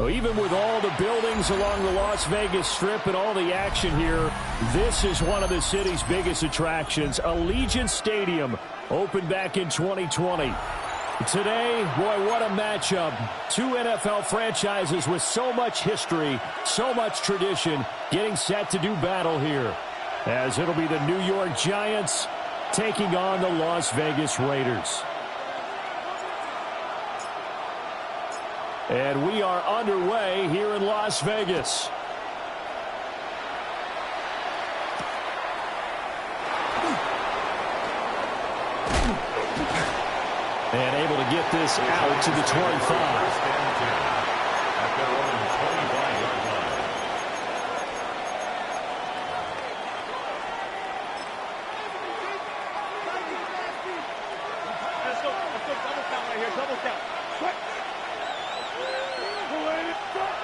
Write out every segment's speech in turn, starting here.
Well, even with all the buildings along the Las Vegas Strip and all the action here, this is one of the city's biggest attractions. Allegiant Stadium opened back in 2020. Today, boy, what a matchup. Two NFL franchises with so much history, so much tradition, getting set to do battle here. As it'll be the New York Giants taking on the Las Vegas Raiders. And we are underway here in Las Vegas. And able to get this out to the 25.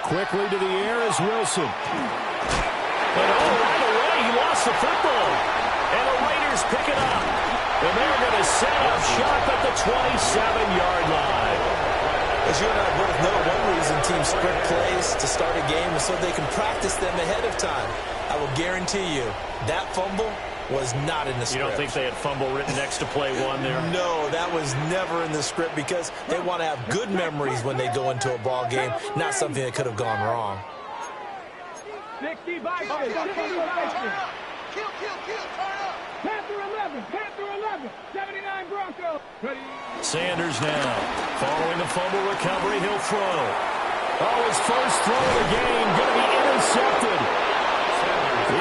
Quickly to the air is Wilson. And right away, he lost the football. And the Raiders pick it up. And they're going to set up shop at the 27-yard line. As you and I both know, one reason teams script plays to start a game is so they can practice them ahead of time. I will guarantee you, that fumble was not in the script. You don't think they had fumble written next to play one there? No, that was never in the script because they want to have good memories when they go into a ball game, not something that could have gone wrong. 60 by 60. Kill, turn up. Panther 11, 79 Broncos. Sanders now, following the fumble recovery, he'll throw. Oh, his first throw of the game, going to be intercepted.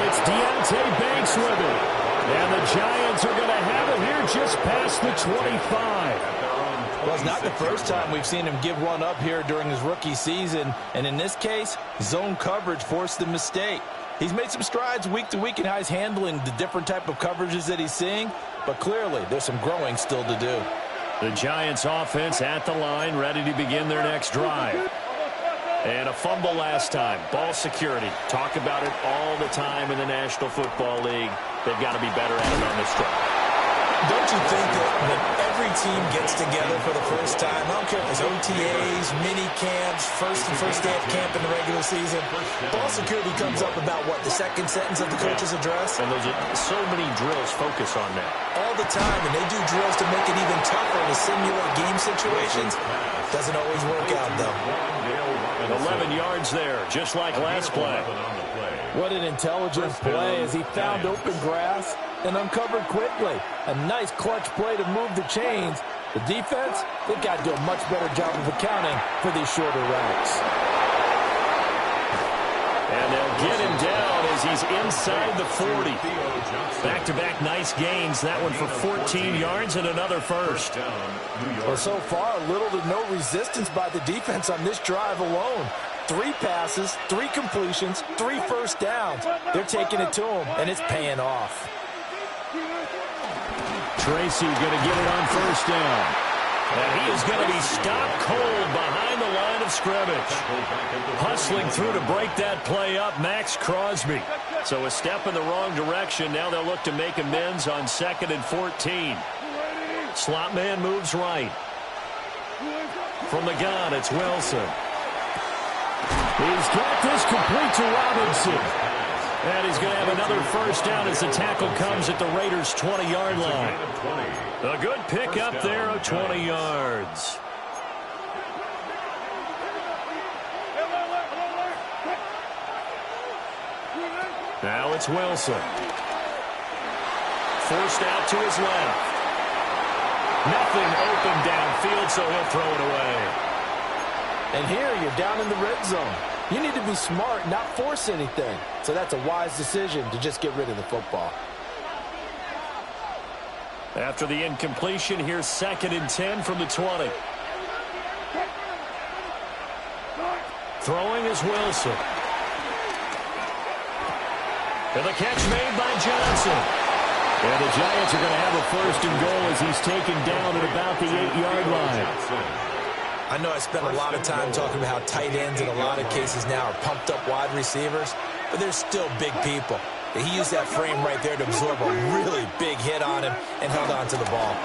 It's Deontay Banks with it. And the Giants are going to have it here just past the 25. Well, it's not the first time we've seen him give one up here during his rookie season. And in this case, zone coverage forced the mistake. He's made some strides week to week in how he's handling the different type of coverages that he's seeing. But clearly, there's some growing still to do. The Giants offense at the line, ready to begin their next drive. And a fumble last time. Ball security. Talk about it all the time in the National Football League. They've got to be better at it on this drive. Don't you think that when every team gets together for the first time, I don't care if it's OTAs, mini camps, first day of camp in the regular season, ball security comes up about what, the second sentence of the coach's address? And those are so many drills focus on that. All the time, and they do drills to make it even tougher to simulate game situations. Doesn't always work out, though. 11 yards there, just like last play. What an intelligent play as he found open grass and uncovered quickly. A nice clutch play to move the chains. The defense, they've got to do a much better job of accounting for these shorter routes. And they'll get him down as he's inside the 40. Back-to-back nice gains. That one for 14 yards and another first. Well, so far, little to no resistance by the defense on this drive alone. 3 passes, 3 completions, 3 first downs. They're taking it to him, and it's paying off. Tracy going to get it on first down. And he is going to be stopped cold behind the line of scrimmage. Hustling through to break that play up, Max Crosby. So a step in the wrong direction. Now they'll look to make amends on 2nd and 14. Slot man moves right. From the gun, it's Wilson. He's got this complete to Robinson. And he's going to have another first down as the tackle comes at the Raiders' 20-yard line. A good pick up there of 20 yards. Now it's Wilson. Forced out to his left. Nothing open downfield, so he'll throw it away. And here you're down in the red zone. You need to be smart, not force anything. So that's a wise decision to just get rid of the football. After the incompletion, here's 2nd and 10 from the 20. Throwing is Wilson. And the catch made by Johnson. And the Giants are going to have a 1st and goal as he's taken down at about the 8-yard line. I know I spent a lot of time talking about how tight ends in a lot of cases now are pumped up wide receivers, but they're still big people. He used that frame right there to absorb a really big hit on him and held on to the ball.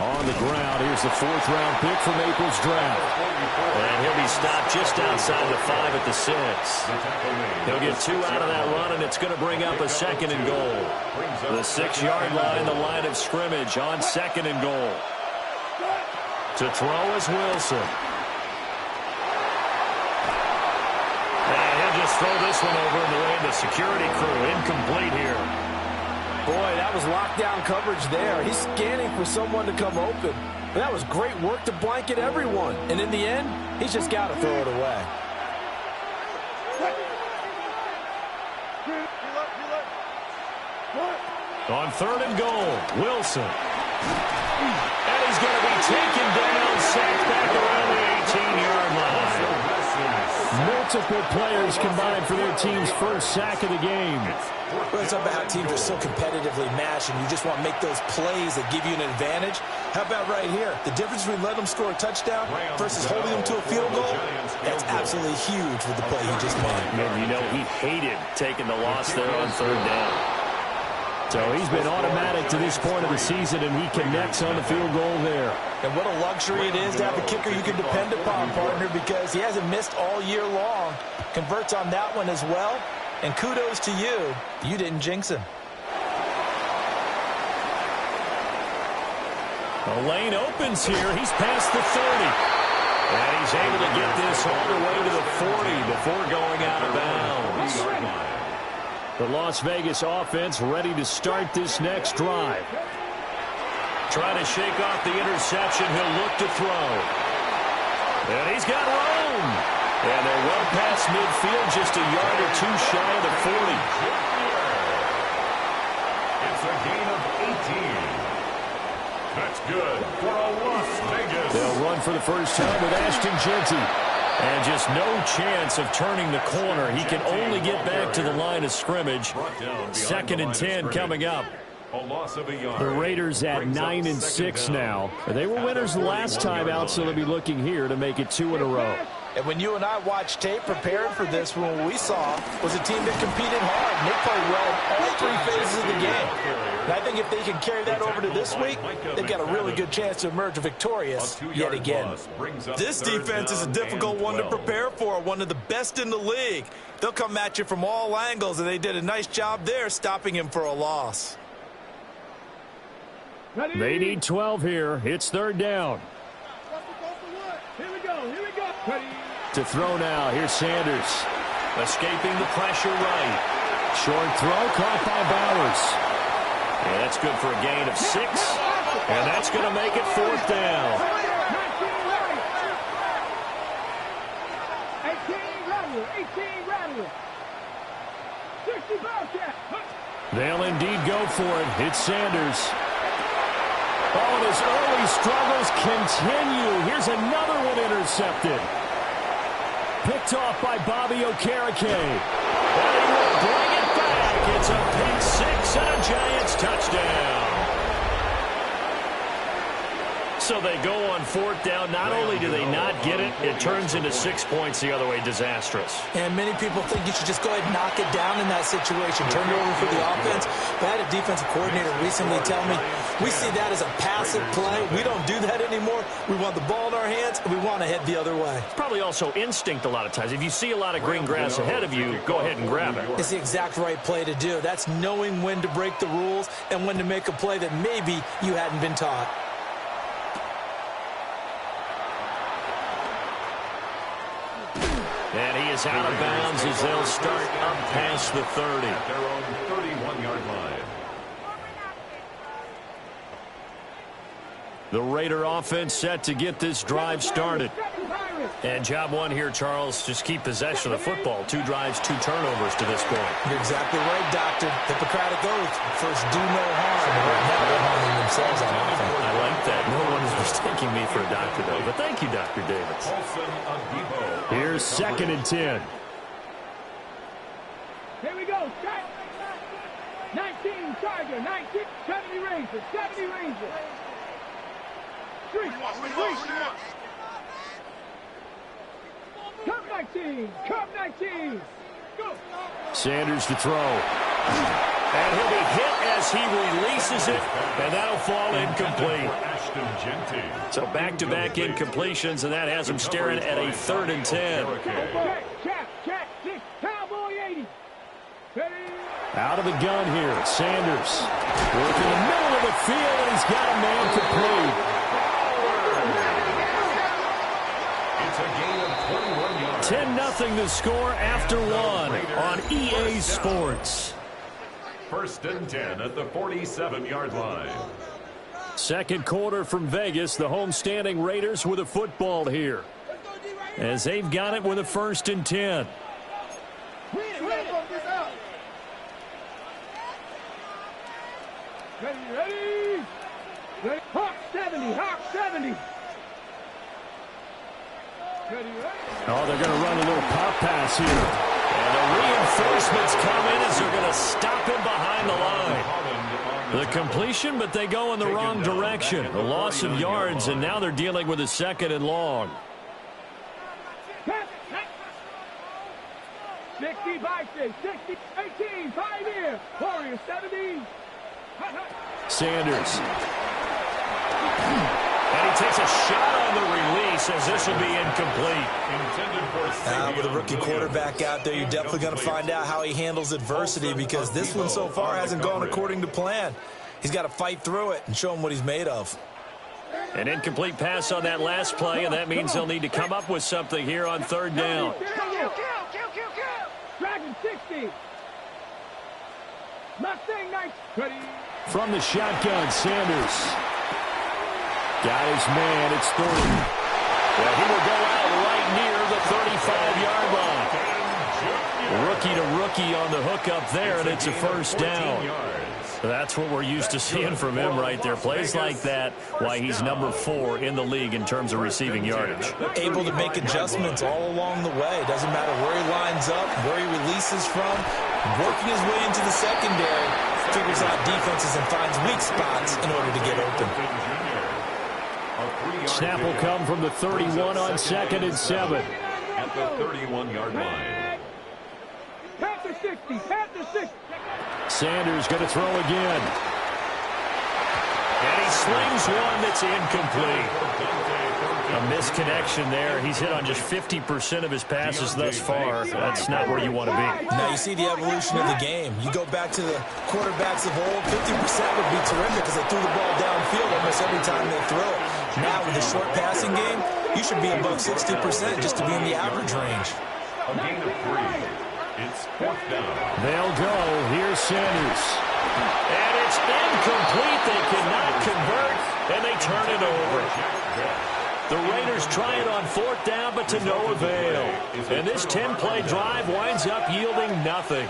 On the ground, here's the 4th-round pick from April's draft. And he'll be stopped just outside the 5 at the 6. He'll get 2 out of that run, and it's going to bring up a 2nd and goal. The 6-yard line, the line of scrimmage on 2nd and goal. To throw is Wilson. And he'll just throw this one over in the way of the security crew. Incomplete here. Boy, that was lockdown coverage there. He's scanning for someone to come open. And that was great work to blanket everyone. And in the end, he's just got to throw it away. On 3rd and goal, Wilson. And he's going to be taken down, sacked back around the 18-yard line. Multiple players combined for their team's first sack of the game. Well, it's about how teams are so competitively matched, and you just want to make those plays that give you an advantage. How about right here? The difference between letting them score a touchdown versus holding them to a field goal, that's absolutely huge with the play he just made. And you know, he hated taking the loss there on 3rd down. So he's been automatic to this point of the season, and he connects on the field goal there. And what a luxury it is to have a kicker you can depend upon, partner, because he hasn't missed all year long. Converts on that one as well. And kudos to you. You didn't jinx him. The lane opens here. He's past the 30. And he's able to get this all the way to the 40 before going out of bounds. The Las Vegas offense ready to start this next drive. Trying to shake off the interception. He'll look to throw. And he's got room. And they're well past midfield, just a yard or 2 shy of the 40. It's a gain of 18. That's good for a Las Vegas. They'll run for the first time with Ashton Jeanty. And just no chance of turning the corner. He can only get back to the line of scrimmage. 2nd and 10 coming up. The Raiders at 9-6 now. They were winners the last time out, so they'll be looking here to make it 2 in a row. And when you and I watched tape preparing for this one, what we saw was a team that competed hard. And they played well in all 3 phases of the game. And I think if they can carry that over to this week, they've got a really good chance to emerge victorious yet again. This defense is a difficult one to prepare for, one of the best in the league. They'll come at you from all angles, and they did a nice job there stopping him for a loss. They need 12 here. It's 3rd down. Here we go. Here we go. To throw now. Here's Sanders. Escaping the pressure right. Short throw caught by Bowers. Yeah, that's good for a gain of 6. And that's going to make it 4th down. 18 Rattler. 60 Bobcat. They'll indeed go for it. It's Sanders. Oh, and his early struggles continue. Here's another one intercepted. Picked off by Bobby Okereke. And he will bring it back. It's a pick 6 and a Giants touchdown. So they go on 4th down. Not only do they not get it, it turns into 6 points the other way. Disastrous. And many people think you should just go ahead and knock it down in that situation. Turn it over for the offense. But I had a defensive coordinator recently tell me, we see that as a passive play. We don't do that anymore. We want the ball in our hands, and we want to head the other way. It's probably also instinct a lot of times. If you see a lot of green grass ahead of you, go ahead and grab it. It's the exact right play to do. That's knowing when to break the rules and when to make a play that maybe you hadn't been taught. And he is out of bounds as they'll start up past the 30. At their own 31-yard line. The Raider offense set to get this drive started. And job one here, Charles, just keep possession of the football. 2 drives, 2 turnovers to this point. You're exactly right, Doctor. Hippocratic oath. First, do no harm. Never harming themselves on offense. I like that. No one is mistaking me for a doctor, though. But thank you, Dr. Davis. Here's 2nd and 10. Here we go. 19 Tiger. 19. 70 Ranger. 70 Ranger. Street. Cup 19. Cup 19. Go. Sanders to throw. as he releases it, and that'll fall incomplete. So back-to-back incompletions, and that has him staring at a 3rd and 10. Check. Cowboy 80. Out of the gun here, Sanders. Working the middle of the field, and he's got a man complete. It's a gain of 21 yards. 10-0 the score after one on EA Sports. 1st and 10 at the 47-yard line. Second quarter from Vegas. The home-standing Raiders with a football here, as they've got it with a 1st and 10. Ready. Hawk 70. Oh, they're going to run a little pop pass here. And the reinforcements come in as they're going to stop him behind the line. The completion, but they go in the wrong direction. A loss of yards, and now they're dealing with a 2nd and long. 60 by 6, 60, 18, 5 here. Warriors 70. Sanders. And he takes a shot on the release, as this will be incomplete. With a rookie quarterback out there, you're definitely going to find out how he handles adversity, because this one so far hasn't gone according to plan. He's got to fight through it and show him what he's made of. An incomplete pass on that last play, and that means they'll need to come up with something here on 3rd down. Dragon 60. Mustang 9. Ready. From the shotgun, Sanders. Got his man. It's 30. Well, he will go out right near the 35-yard line. Rookie to rookie on the hook up there, and it's a 1st down. That's what we're used to seeing from him right there. Plays like that, why he's number 4 in the league in terms of receiving yardage. Able to make adjustments all along the way. Doesn't matter where he lines up, where he releases from. Working his way into the secondary, figures out defenses and finds weak spots in order to get open. Snap will come from the 31 on 2nd and 7. At the 31-yard line. Panther 60. Sanders going to throw again. And he slings one that's incomplete. A misconnection there. He's hit on just 50% of his passes thus far. That's not where you want to be. Now you see the evolution of the game. You go back to the quarterbacks of old, 50% would be terrific because they threw the ball downfield almost every time they throw it. Now with the short passing game, you should be above 60% just to be in the average range. A gain of 3. It's 4th down. They'll go. Here's Sanders. And it's incomplete. They cannot convert, and they turn it over. The Raiders try it on 4th down, but to no avail. And this 10-play drive winds up yielding nothing.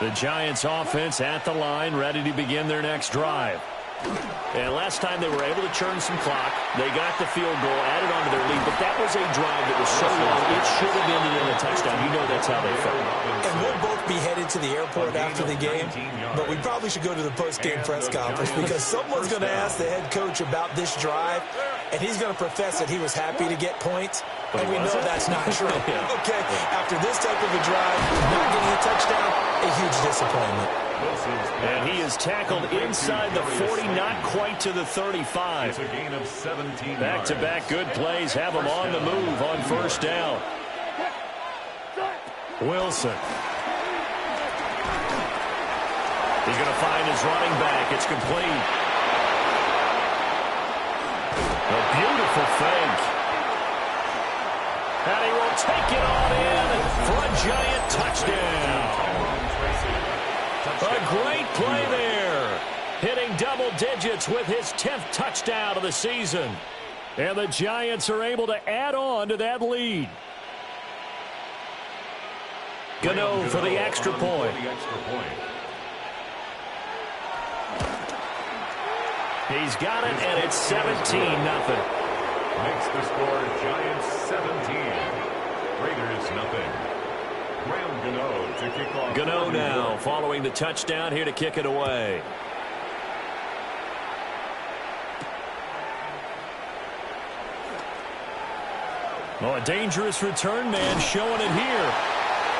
The Giants offense at the line, ready to begin their next drive. And last time they were able to churn some clock. They got the field goal, added on to their lead, but that was a drive that was so long, it should have ended in a touchdown. You know that's how they felt. And we'll both be headed to the airport after the game, but we probably should go to the post-game press conference because someone's going to ask the head coach about this drive, and he's going to profess that he was happy to get points, and we know that's not true. Okay, after this type of a drive, not getting a touchdown, a huge disappointment. And he is tackled inside the 40, not quite to the 35. It's a gain of 17 Back-to-back good plays have him on the move on 1st down. Wilson. He's going to find his running back. It's complete. A beautiful fake. And he will take it on in for a Giant touchdown. A great play there. Hitting double digits with his 10th touchdown of the season. And the Giants are able to add on to that lead. Gano for the extra point. He's got it, and it's 17-0. Makes the score Giants 17. Raiders nothing. Graham Gano to kick off. Gano now following the touchdown here to kick it away. Oh, a dangerous return man showing it here.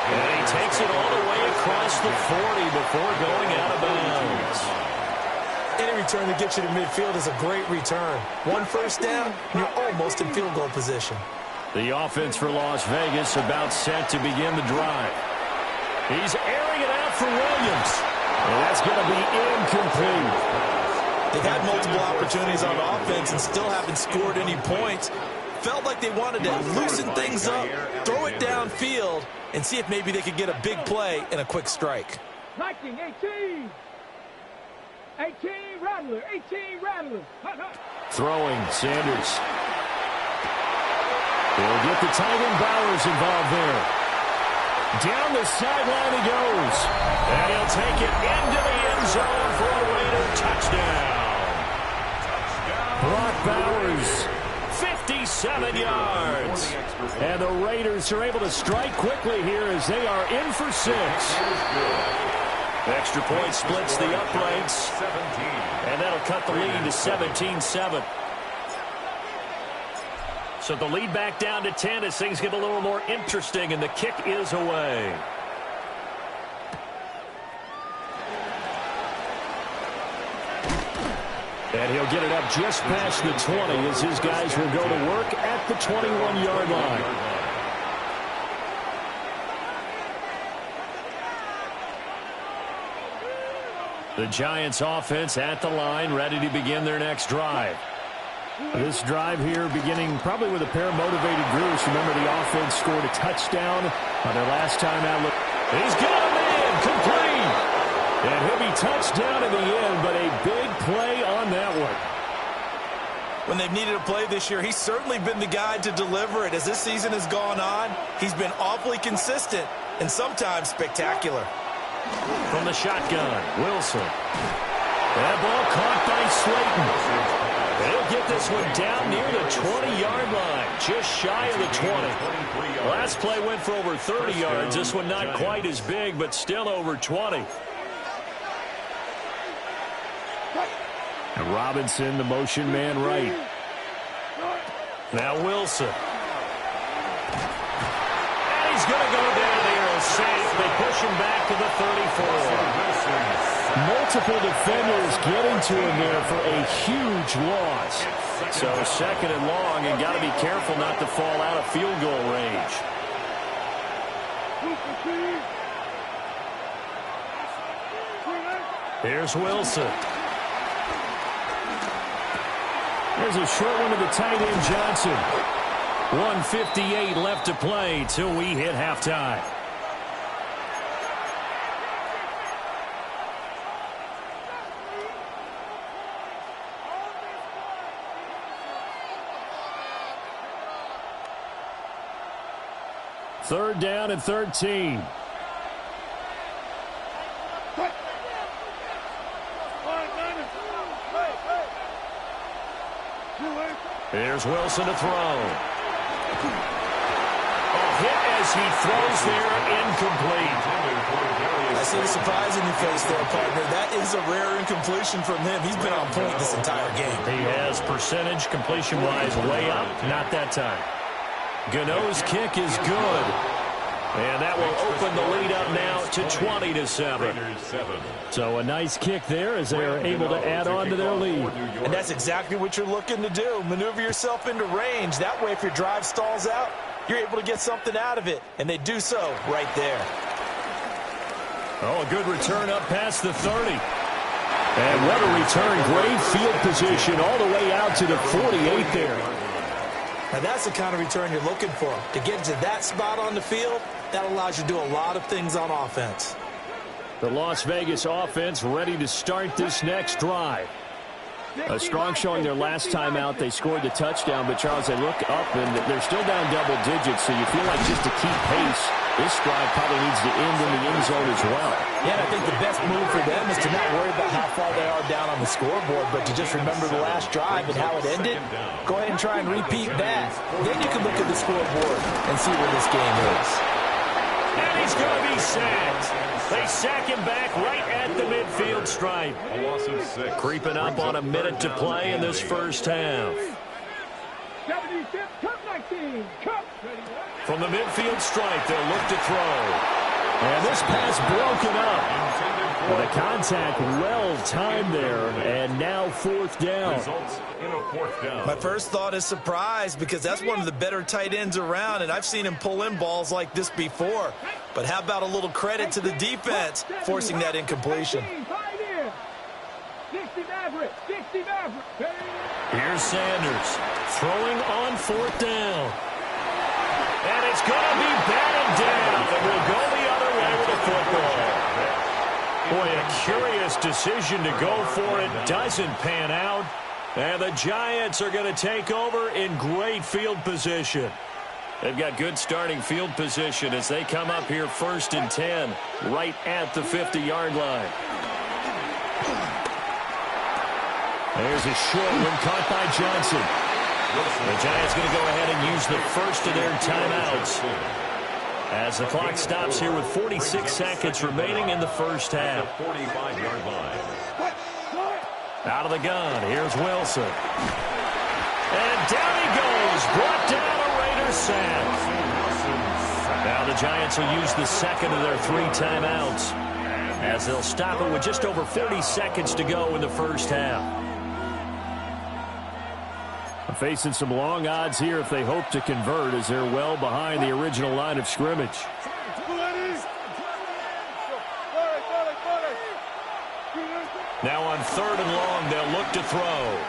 And he takes it all the way across the 40 before going out of bounds. return to get you to midfield is a great return. One first down, you're almost in field goal position. The offense for Las Vegas about set to begin the drive. He's airing it out for Williams. And that's going to be incomplete. They've had multiple opportunities on offense and still haven't scored any points. Felt like they wanted to loosen things up, throw it downfield, and see if maybe they could get a big play and a quick strike. Liking 18. 18 Rattler. 18 Rattler. Throwing, Sanders. He'll get the tight end Bowers involved there. Down the sideline he goes. And he'll take it into the end zone for a Raider touchdown. Brock Bowers, 57 yards. And the Raiders are able to strike quickly here as they are in for 6. Extra point splits the uprights. And that'll cut the lead to 17-7. So the lead back down to 10 as things get a little more interesting, and the kick is away. And he'll get it up just past the 20 as his guys will go to work at the 21-yard line. The Giants offense at the line, ready to begin their next drive. This drive here beginning probably with a pair of motivated groups. Remember, the offense scored a touchdown on their last time out. He's got a man complete. And he'll be touchdown in the end, but a big play on that one. When they've needed a play this year, he's certainly been the guy to deliver it. As this season has gone on, he's been awfully consistent and sometimes spectacular. From the shotgun, Wilson. That ball caught by Slayton. They'll get this one down near the 20-yard line, just shy of the 20. Last play went for over 30 yards. This one not quite as big, but still over 20. And Robinson, the motion man right. Now Wilson. And he's going to go down there safe. They push him back to the 34. Multiple defenders getting to him there for a huge loss. So second and long, and got to be careful not to fall out of field goal range. Here's Wilson. There's a short one to the tight end, Johnson. 1:58 left to play till we hit halftime. Third down and 13. Here's Wilson to throw. A hit as he throws there, incomplete. I see the surprise in your face there, partner. That is a rare incompletion from him. He's been on point this entire game. He has percentage completion-wise way up. Not that time. Gano's kick is good. And that will open the lead up now to 20-7. So a nice kick there as they are able to add on to their lead. And that's exactly what you're looking to do. Maneuver yourself into range. That way, if your drive stalls out, you're able to get something out of it. And they do so right there. Oh, a good return up past the 30. And what a return. Great field position all the way out to the 48 there. Now, that's the kind of return you're looking for. To get to that spot on the field, that allows you to do a lot of things on offense. The Las Vegas offense ready to start this next drive. A strong showing their last time out. They scored the touchdown, but, Charles, they look up, and they're still down double digits, so you feel like just to keep pace, this drive probably needs to end in the end zone as well. Yeah, and I think the best move for them is to not worry about how far they are down on the scoreboard, but to just remember the last drive and how it ended. Go ahead and try and repeat that. Then you can look at the scoreboard and see where this game is. And he's going to be sacked. They sack him back right at the midfield stripe. A loss of 6. Creeping up on a minute to play in this first half. 76, Cup 19, Cup. From the midfield stripe, they'll look to throw. And this pass broken up. Well, the contact well timed there, and now fourth down. Results in a fourth down. My first thought is surprise because that's one of the better tight ends around, and I've seen him pull in balls like this before. But how about a little credit to the defense forcing that incompletion? Here's Sanders throwing on fourth down. And it's going to be batted down. It will go the other way with the football. Boy, a curious decision to go for it. Doesn't pan out. And the Giants are going to take over in great field position. They've got good starting field position as they come up here 1st and 10, right at the 50-yard line. There's a short one caught by Johnson. The Giants going to go ahead and use the first of their timeouts as the clock stops here with 46 seconds remaining in the first half. 45-yard line. Out of the gun, here's Wilson. And down he goes, brought down a Raiders sack. Now the Giants will use the second of their 3 timeouts as they'll stop it with just over 40 seconds to go in the first half. Facing some long odds here if they hope to convert as they're well behind the original line of scrimmage. Now on 3rd and long, they'll look to throw.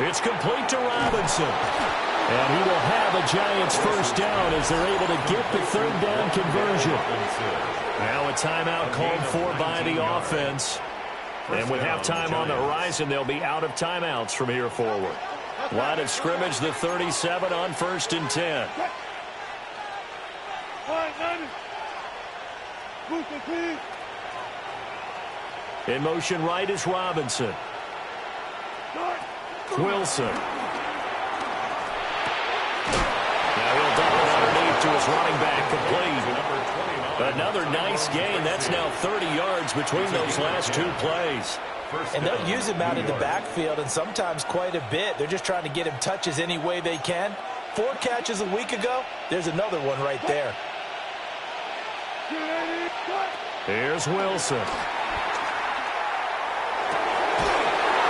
It's complete to Robinson. And he will have a Giants first down as they're able to get the 3rd down conversion. Now a timeout called for by the offense. And with halftime on the horizon, they'll be out of timeouts from here forward. Line of scrimmage, the 37 on 1st and 10. In motion right is Robinson. Wilson. Now he'll dump it underneath to his running back, complete. Another nice gain. That's now 30 yards between those last 2 plays. And they'll use him out in the backfield, and sometimes quite a bit. They're just trying to get him touches any way they can. 4 catches a week ago. There's another one right there. Here's Wilson.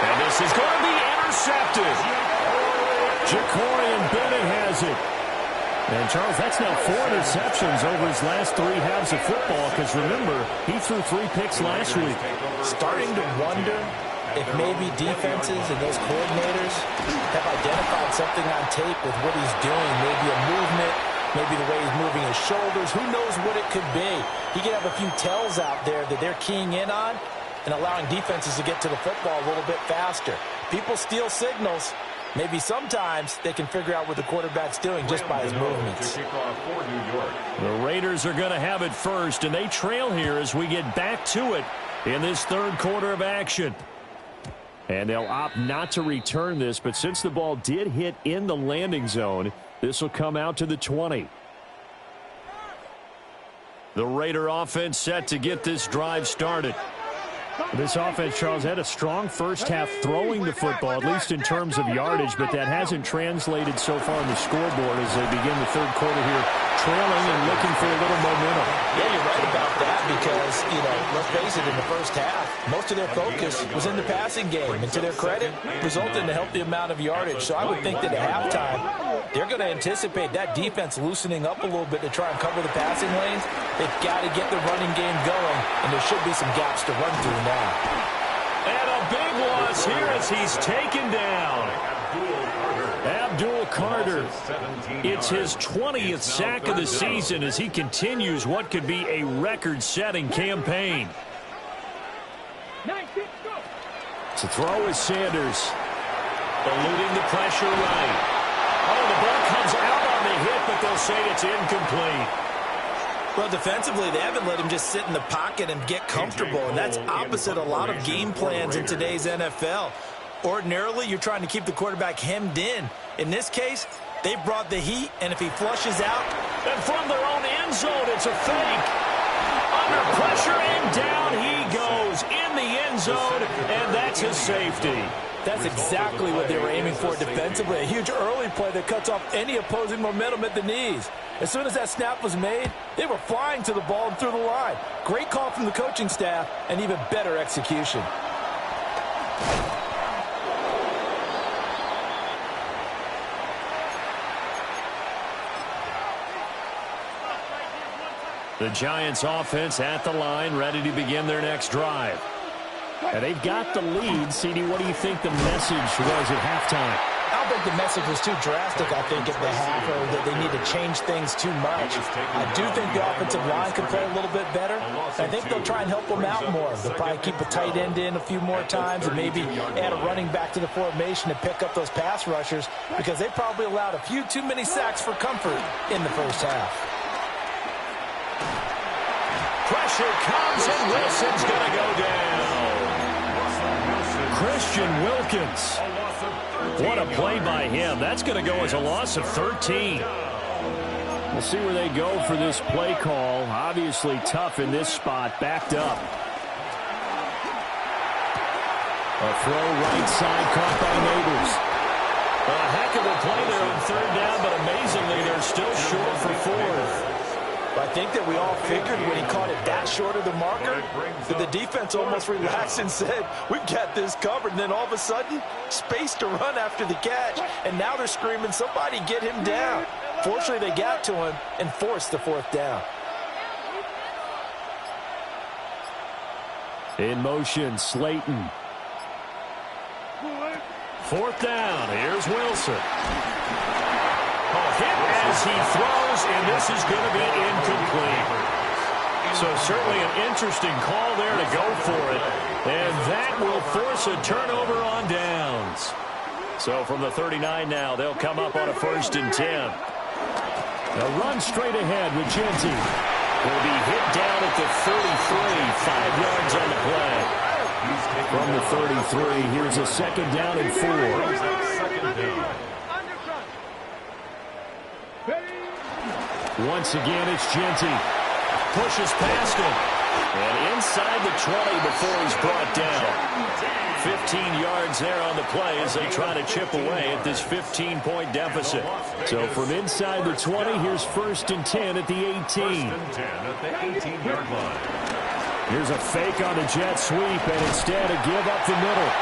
And this is going to be intercepted. Jacorian Bennett has it. And, Charles, that's now 4 interceptions over his last 3 halves of football because, remember, he threw 3 picks last week. Starting to wonder if maybe defenses and those coordinators have identified something on tape with what he's doing. Maybe a movement, maybe the way he's moving his shoulders. Who knows what it could be? He could have a few tells out there that they're keying in on and allowing defenses to get to the football a little bit faster. People steal signals. Maybe sometimes they can figure out what the quarterback's doing just by his movements. The Raiders are going to have it first, and they trail here as we get back to it in this 3rd quarter of action. And they'll opt not to return this, but since the ball did hit in the landing zone, this will come out to the 20. The Raider offense set to get this drive started. This offense, Charles, had a strong first half throwing the football, at least in terms of yardage, but that hasn't translated so far on the scoreboard as they begin the 3rd quarter here, trailing and looking for a little momentum. Yeah, you're right about that because, let's face it, in the first half, most of their focus was in the passing game, and to their credit, resulted in a healthy amount of yardage. So I would think that at halftime, they're going to anticipate that defense loosening up a little bit to try and cover the passing lanes. They've got to get the running game going, and there should be some gaps to run through now. And a big loss here as he's taken down. Abdul Carter. It's his 20th sack of the season as he continues what could be a record-setting campaign. To throw is Sanders. Eluding the pressure right. Oh, the ball comes out on the hit, but they'll say it's incomplete. Well, defensively, they haven't let him just sit in the pocket and get comfortable, and that's opposite a lot of game plans in today's NFL. Ordinarily, you're trying to keep the quarterback hemmed in. In this case, they brought the heat, and if he flushes out... And from their own end zone, it's a fake. Under pressure, and down he goes in the end zone, and that gets his safety. That's exactly what they were aiming for defensively. A huge early play that cuts off any opposing momentum at the knees. As soon as that snap was made, they were flying to the ball and through the line. Great call from the coaching staff and even better execution. The Giants offense at the line, ready to begin their next drive. And they've got the lead. CD, what do you think the message was at halftime? I don't think the message was too drastic, I think, at the half, or that they need to change things too much. I do think the offensive line can play a little bit better. I think they'll try and help them out more. They'll probably keep a tight end in a few more times and maybe add a running back to the formation to pick up those pass rushers, because they probably allowed a few too many sacks for comfort in the first half. Pressure comes, and Wilson's going to go down. Christian Wilkins. What a play by him. That's going to go as a loss of 13. We'll see where they go for this play call. Obviously tough in this spot, backed up. A throw right side caught by Neighbors. A heck of a play there on third down, but amazingly they're still short for fourth. I think that we all figured when he caught it that short of the marker that the defense almost relaxed and said, we've got this covered. And then all of a sudden, space to run after the catch. And now they're screaming, somebody get him down. Fortunately, they got to him and forced the fourth down. In motion, Slayton. Fourth down. Here's Wilson. Hit as he throws, and this is going to be incomplete. So certainly an interesting call there to go for it, and that will force a turnover on downs. So from the 39 now, they'll come up on a 1st and 10. They'll run straight ahead with Genty. Will be hit down at the 33, 5 yards on the play. From the 33, here's a 2nd down and 4. Once again, it's Genty. Pushes past him. And inside the 20 before he's brought down. 15 yards there on the play as they try to chip away at this 15-point deficit. So from inside the 20, here's 1st and 10 at the 18. 1st and 10 at the 18-yard line. Here's a fake on the jet sweep, and instead a give up the middle.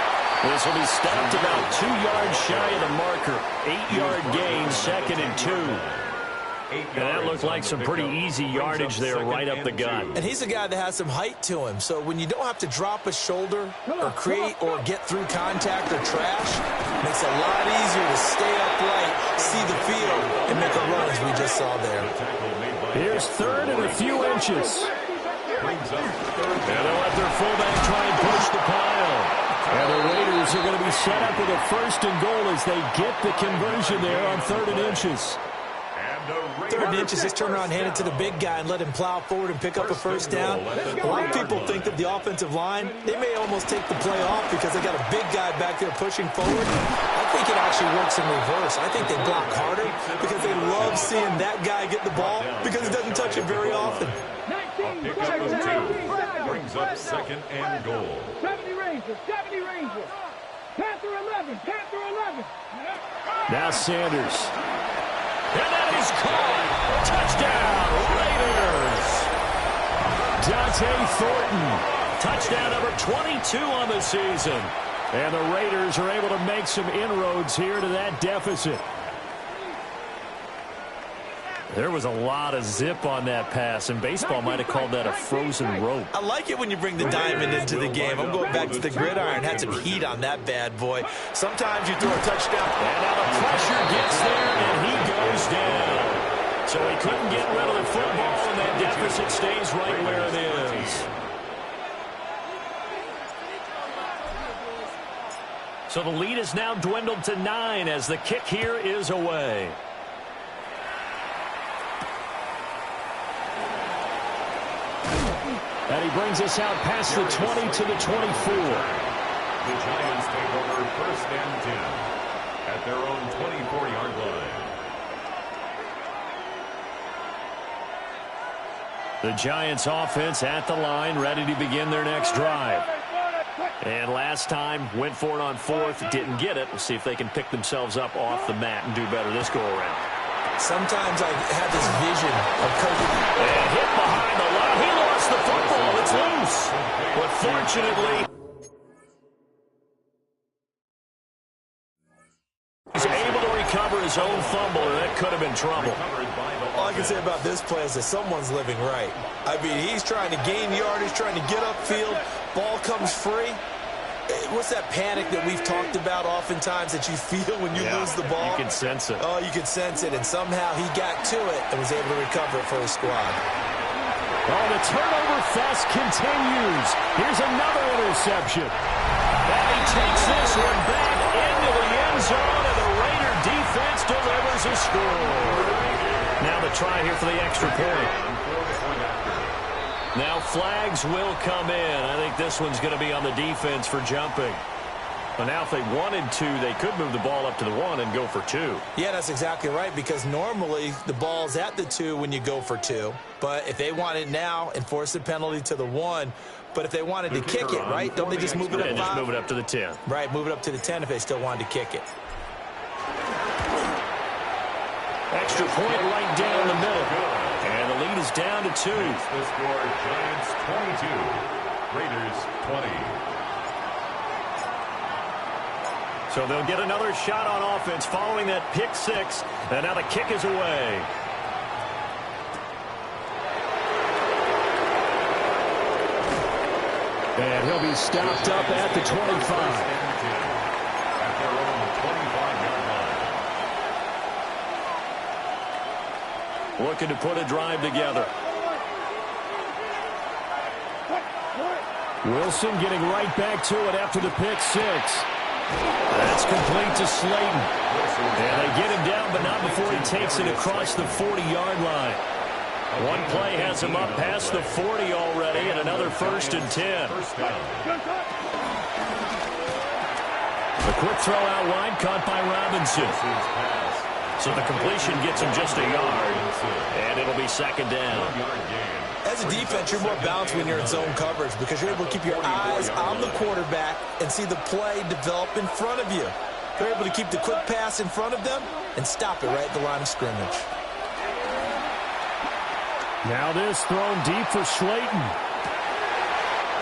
This will be stopped about 2 yards shy of the marker. 8-yard gain, 2nd and 2. And that looked like some pretty easy yardage there right up the gut. And he's a guy that has some height to him. So when you don't have to drop a shoulder or create or get through contact or trash, it makes it a lot easier to stay upright, see the field, and make a run as we just saw there. Here's 3rd and a few inches. And they'll let their fullback try and push the pile. And the Raiders are going to be set up with a 1st and goal as they get the conversion there on 3rd and inches. 3rd and inches, just turn around, hand it to the big guy and let him plow forward and pick up a 1st down. A lot of people think that the offensive line, they may almost take the play off because they got a big guy back there pushing forward. I think it actually works in reverse. I think they block harder because they love seeing that guy get the ball because he doesn't touch it very often. A pickup of 2 brings up 2nd and goal. 70 Rangers, 70 Rangers. Panther 11, Panther 11. Now Sanders. And that is caught. Touchdown, Raiders. Dante Thornton. Touchdown number 22 on the season. And the Raiders are able to make some inroads here to that deficit. There was a lot of zip on that pass, and baseball might have called that a frozen rope. I like it when you bring the diamond into the game. I'm going back to the gridiron. Had some heat on that bad boy. Sometimes you throw a touchdown. And now the pressure gets there, and he goes down. So he couldn't get rid of the football, and that deficit stays right where it is. So the lead is now dwindled to 9 as the kick here is away. And he brings us out past the 20 to the 24. The Giants take over 1st and 10 at their own 24-yard line. The Giants offense at the line, ready to begin their next drive. And last time, went for it on fourth, didn't get it. We'll see if they can pick themselves up off the mat and do better this go-around. Sometimes I have this vision of coaching. And hit behind the line. He lost the football. It's loose. But fortunately, he's able to recover his own fumble, and that could have been trouble. All I can say about this play is that someone's living right. I mean, he's trying to gain yardage, trying to get upfield. Ball comes free. What's that panic that we've talked about oftentimes that you feel when you lose the ball? You can sense it. Oh, you can sense it, and somehow he got to it and was able to recover it for his squad. Oh, the turnover fest continues. Here's another interception. And he takes this one back into the end zone, and the Raider defense delivers a score. Now the try here for the extra point. Now flags will come in. I think this one's going to be on the defense for jumping. But now if they wanted to, they could move the ball up to the 1 and go for 2. Yeah, that's exactly right, because normally the ball's at the 2 when you go for 2. But if they want it now, enforce the penalty to the 1. But if they wanted to kick it, right, don't they just move it up 5? Just move it up to the 10. Right, move it up to the 10 if they still wanted to kick it. Extra point right down the middle. And the lead is down to 2. The score, Giants 22, Raiders 20. So they'll get another shot on offense following that pick 6. And now the kick is away. And he'll be stopped up at the 25. Looking to put a drive together. Wilson getting right back to it after the pick 6. That's complete to Slayton. And they get him down, but not before he takes it across the 40-yard line. One play has him up past the 40 already, and another 1st and 10. The quick throw out wide, caught by Robinson. So the completion gets him just a yard, and it'll be 2nd down. As a defense, you're more balanced when you're in zone coverage because you're able to keep your eyes on the quarterback and see the play develop in front of you. You're able to keep the quick pass in front of them and stop it right at the line of scrimmage. Now this thrown deep for Slayton.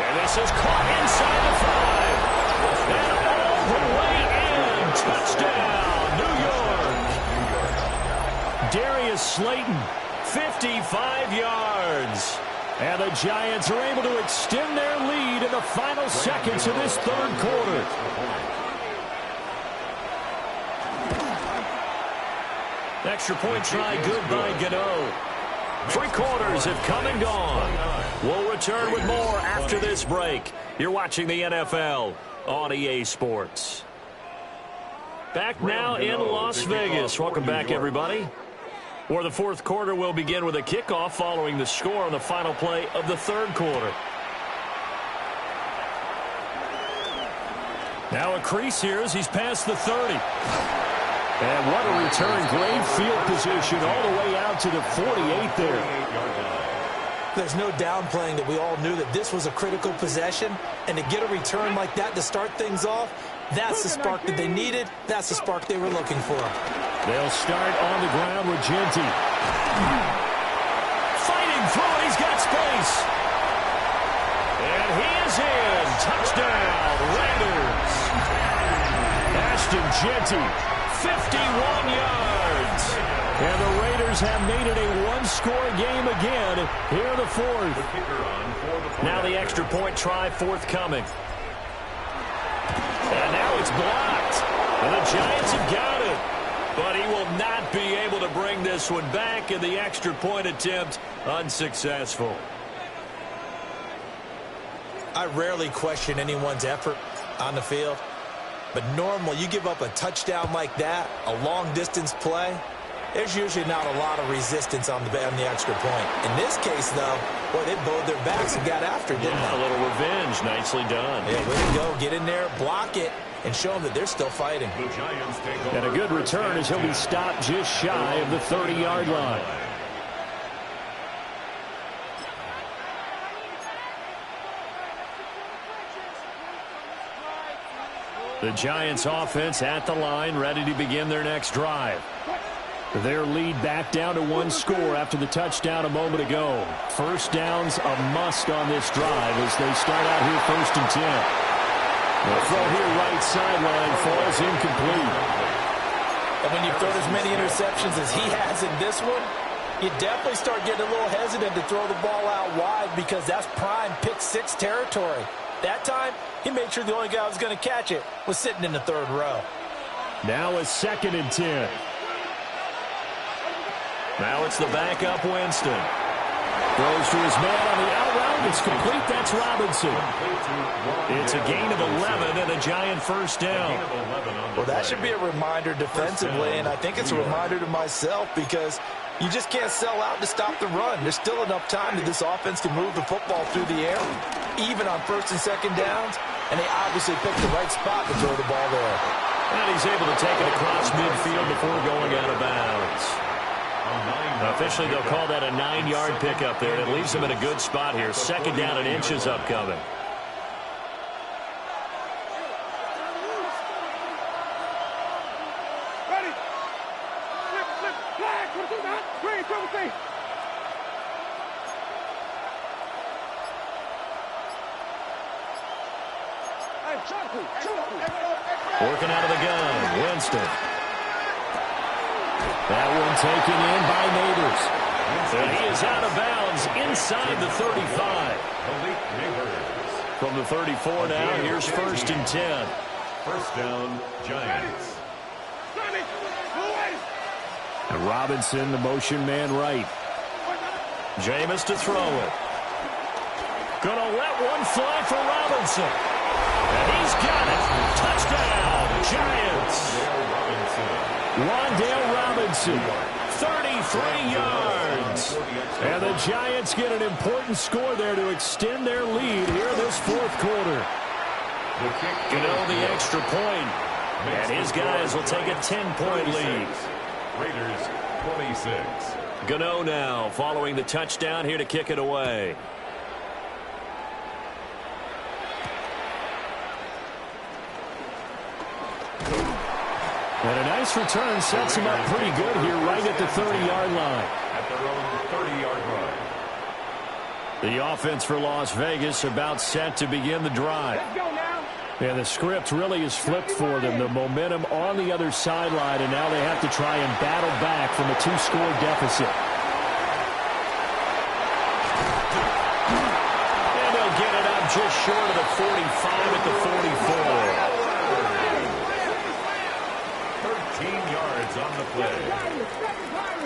And this is caught inside the 5. And all the way in. Touchdown, New York. Darius Slayton, 55 yards. And the Giants are able to extend their lead in the final seconds of this 3rd quarter. Extra point try good by Gano. 3 quarters have come and gone. We'll return with more after this break. You're watching the NFL on EA Sports. Back now in Las Vegas. Welcome back, everybody. Where the 4th quarter will begin with a kickoff following the score on the final play of the 3rd quarter. Now a crease here as he's past the 30. And what a return. Great field position all the way out to the 48 there. There's no downplaying that we all knew that this was a critical possession. And to get a return like that to start things off, that's the spark that they needed. That's the spark they were looking for. They'll start on the ground with Genty. Fighting through it. He's got space. And he is in. Touchdown, Raiders. Ashton Genty, 51 yards. And the Raiders have made it a one-score game again here in the 4th. Now the extra point try forthcoming. And now it's blocked. And the Giants have got it. But he will not be able to bring this one back, and the extra point attempt unsuccessful. I rarely question anyone's effort on the field. But normally you give up a touchdown like that, a long-distance play, there's usually not a lot of resistance on the extra point. In this case, though, boy, they bowed their backs and got after it, didn't they? A little revenge. Nicely done. Yeah, way to go. Get in there, block it, and show them that they're still fighting. And a good return as he'll be stopped just shy of the 30-yard line. The Giants offense at the line, ready to begin their next drive. Their lead back down to one score after the touchdown a moment ago. First down's a must on this drive as they start out here 1st and 10. The throw here right sideline falls incomplete. And when you throw as many interceptions as he has in this one, you definitely start getting a little hesitant to throw the ball out wide because that's prime pick 6 territory. That time, he made sure the only guy who was going to catch it was sitting in the 3rd row. Now a 2nd and 10. Now it's the backup Winston. Throws to his man on the out route. It's complete. That's Robinson. It's a gain of 11 and a Giant first down. Well, that should be a reminder defensively, and I think it's a reminder to myself because you just can't sell out to stop the run. There's still enough time that this offense can move the football through the air, even on 1st and 2nd downs, and they obviously picked the right spot to throw the ball there. And he's able to take it across midfield before going out of bounds. Officially, they'll call that a 9-yard pickup there. It leaves him in a good spot here. 2nd down and inches upcoming. Ready. Flip. Flag. What do that? Green, trouble safe. Working out of the gun, Winston. That one taken in by Neighbors. And he is out of bounds inside the 35. From the 34 now, here's 1st and 10. First down, Giants. And Robinson, the motion man right. Jameis to throw it. Gonna let one fly for Robinson. And he's got it. Touchdown, Giants. Wan'Dale Robinson, 33 yards. And the Giants get an important score there to extend their lead here in this 4th quarter. Gano the extra point. And his guys will take a 10-point lead. Raiders 26. Gano now following the touchdown here to kick it away. And a nice return sets him up pretty good here right at the 30-yard line. At their own 30-yard line. The offense for Las Vegas about set to begin the drive. Let's go now. And the script really is flipped for them. The momentum on the other sideline, and now they have to try and battle back from a 2-score deficit. And they'll get it up just short of the 45 at the 44. 13 yards on the play.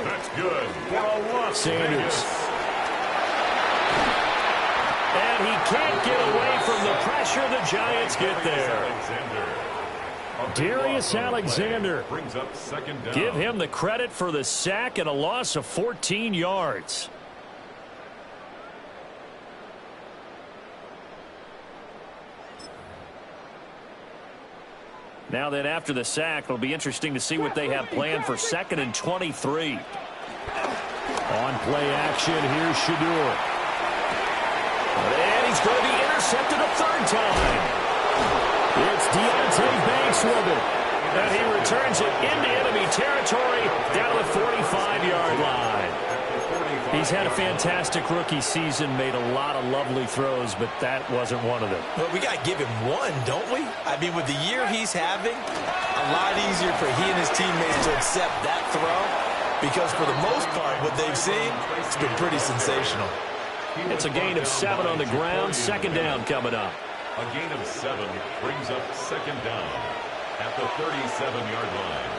That's good for a loss. Sanders. And he can't get away from the pressure. The Giants get there. Darius Alexander brings up 2nd down. Give him the credit for the sack and a loss of 14 yards. Now then, after the sack, it'll be interesting to see what they have planned for 2nd and 23. On play action, here's Shedeur. And he's going to be intercepted a 3rd time. It's Deontay Banks with it. And he returns it into enemy territory down to the 45-yard line. He's had a fantastic rookie season, made a lot of lovely throws, but that wasn't one of them. Well, we got to give him one, don't we? I mean, with the year he's having, a lot easier for he and his teammates to accept that throw because for the most part, what they've seen, it's been pretty sensational. It's a gain of 7 on the ground. 2nd down coming up. A gain of 7 brings up 2nd down at the 37-yard line.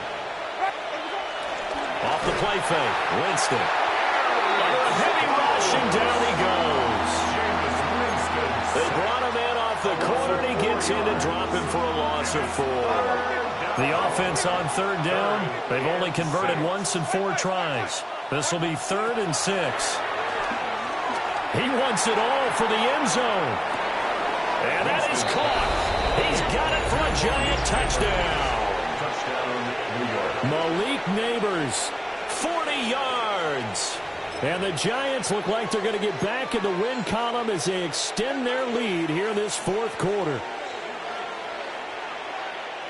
Off the play fake, Winston. Under a heavy rush, and down he goes. They brought him in off the corner, and he gets in to drop him for a loss of 4. The offense on 3rd down, they've only converted once in 4 tries. This will be 3rd and 6. He wants it all for the end zone. And that is caught. He's got it for a Giant touchdown. Touchdown, New York. Malik Neighbors, 40 yards. And the Giants look like they're going to get back in the win column as they extend their lead here in this 4th quarter.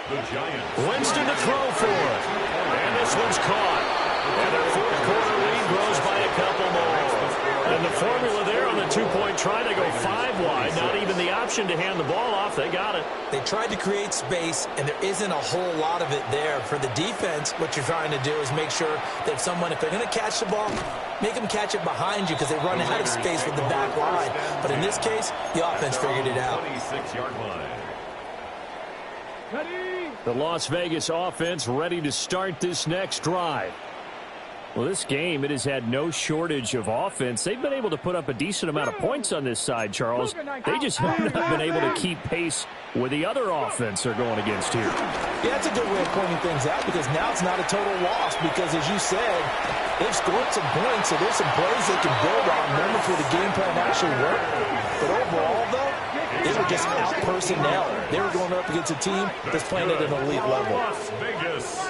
The Giants. Winston to throw for it. And this one's caught. And their fourth quarter lead grows by a couple more. And the formula there on the two-point try to go 5 wide. Not even the option to hand the ball off. They got it. They tried to create space, and there isn't a whole lot of it there. For the defense, what you're trying to do is make sure that if they're going to catch the ball, make them catch it behind you because they run out of space with the back line. But in this case, the offense figured it out. 26-yard line. The Las Vegas offense ready to start this next drive. Well, this game, it has had no shortage of offense. They've been able to put up a decent amount of points on this side, Charles. They just have not been able to keep pace with the other offense they're going against here. Yeah, that's a good way of pointing things out because now it's not a total loss because, as you said, they've scored some points, so there's some plays they can build on, moments where the game plan actually worked. But overall, though, they were just out personnel. They were going up against a team that's playing at an elite level. Las Vegas.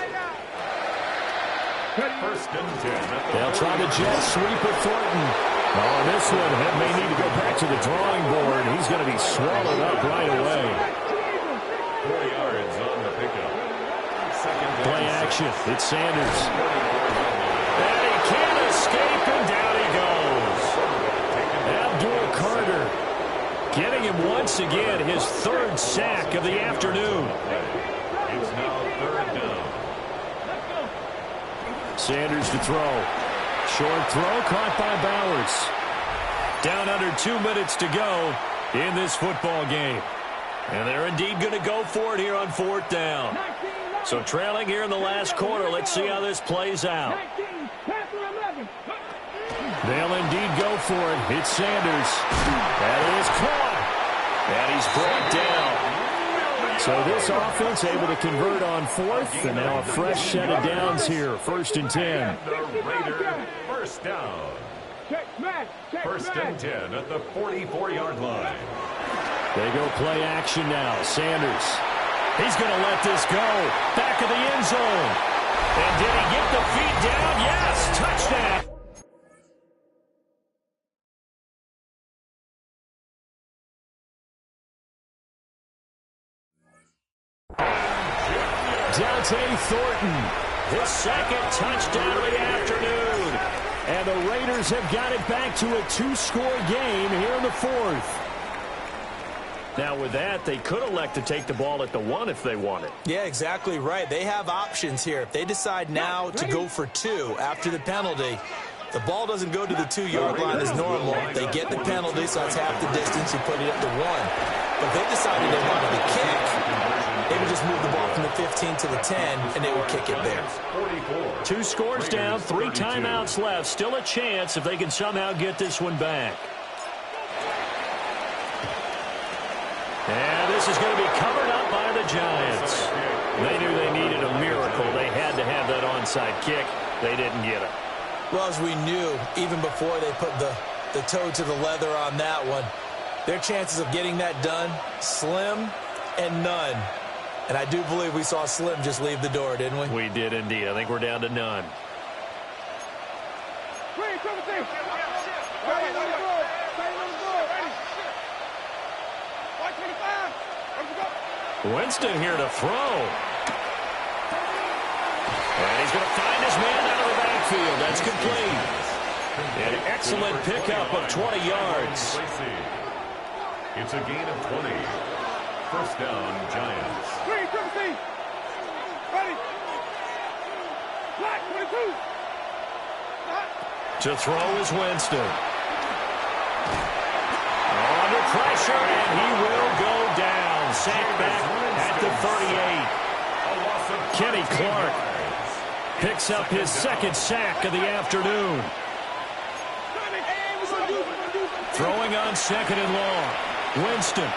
First and 10. They'll try the jet sweep of Thornton. Oh, this one may need to go back to the drawing board. He's going to be swallowed up right away. 4 yards on the pickup. Play action. It's Sanders. And he can't escape, and down he goes. Abdul Carter getting him once again his 3rd sack of the afternoon. It's now 3rd down. Sanders to throw. Short throw caught by Bowers. Down under 2 minutes to go in this football game. And they're indeed going to go for it here on 4th down. So trailing here in the last quarter. Let's see how this plays out. They'll indeed go for it. It's Sanders. That is caught. And he's brought down. So this offense able to convert on 4th, and now a fresh set of downs here. 1st and 10. The Raiders first down. First and 10 at the 44-yard line. They go play action now. Sanders. He's going to let this go. Back of the end zone. And did he get the feet down? Yes, touchdown. Dante Thornton, his 2nd touchdown of the afternoon. And the Raiders have got it back to a 2-score game here in the 4th. Now with that, they could elect to take the ball at the 1 if they wanted. Yeah, exactly right. They have options here. If they decide now to go for 2 after the penalty, the ball doesn't go to the 2-yard line as normal. They get the penalty, so that's half the distance. You put it at the 1. But if they decided they wanted to kick, they would just move the ball from the 15 to the 10, and they would kick it there. 2 scores down, 3 timeouts left. Still a chance if they can somehow get this one back. And this is going to be covered up by the Giants. They knew they needed a miracle. They had to have that onside kick. They didn't get it. Well, as we knew, even before they put the toe to the leather on that one, their chances of getting that done, slim and none. And I do believe we saw Slim just leave the door, didn't we? We did indeed. I think we're down to none. Winston here to throw. And he's going to find his man out of the backfield. That's complete. An excellent pickup of 20 yards. It's a gain of 20. First down, Giants. To throw is Winston. Under pressure, and he will go down. Sacked back at the 38. Kenny Clark picks up his 2nd sack of the afternoon. Throwing on 2nd and long. Winston.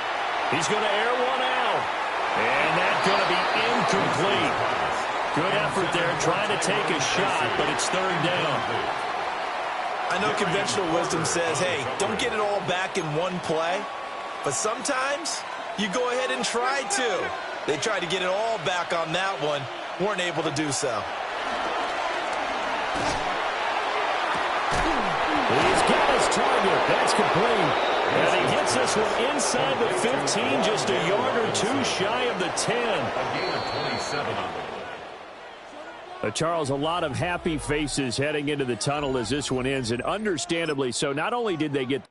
He's going to air one out. And that's going to be incomplete. Good effort there trying to take a shot, but it's 3rd down. I know conventional wisdom says, hey, don't get it all back in one play. But sometimes you go ahead and try to. They tried to get it all back on that one. Weren't able to do so. He's got his target. That's complete. And he gets this one inside the 15, just a yard or two shy of the 10. A gain of 27 on the Charles, a lot of happy faces heading into the tunnel as this one ends, and understandably so. Not only did they get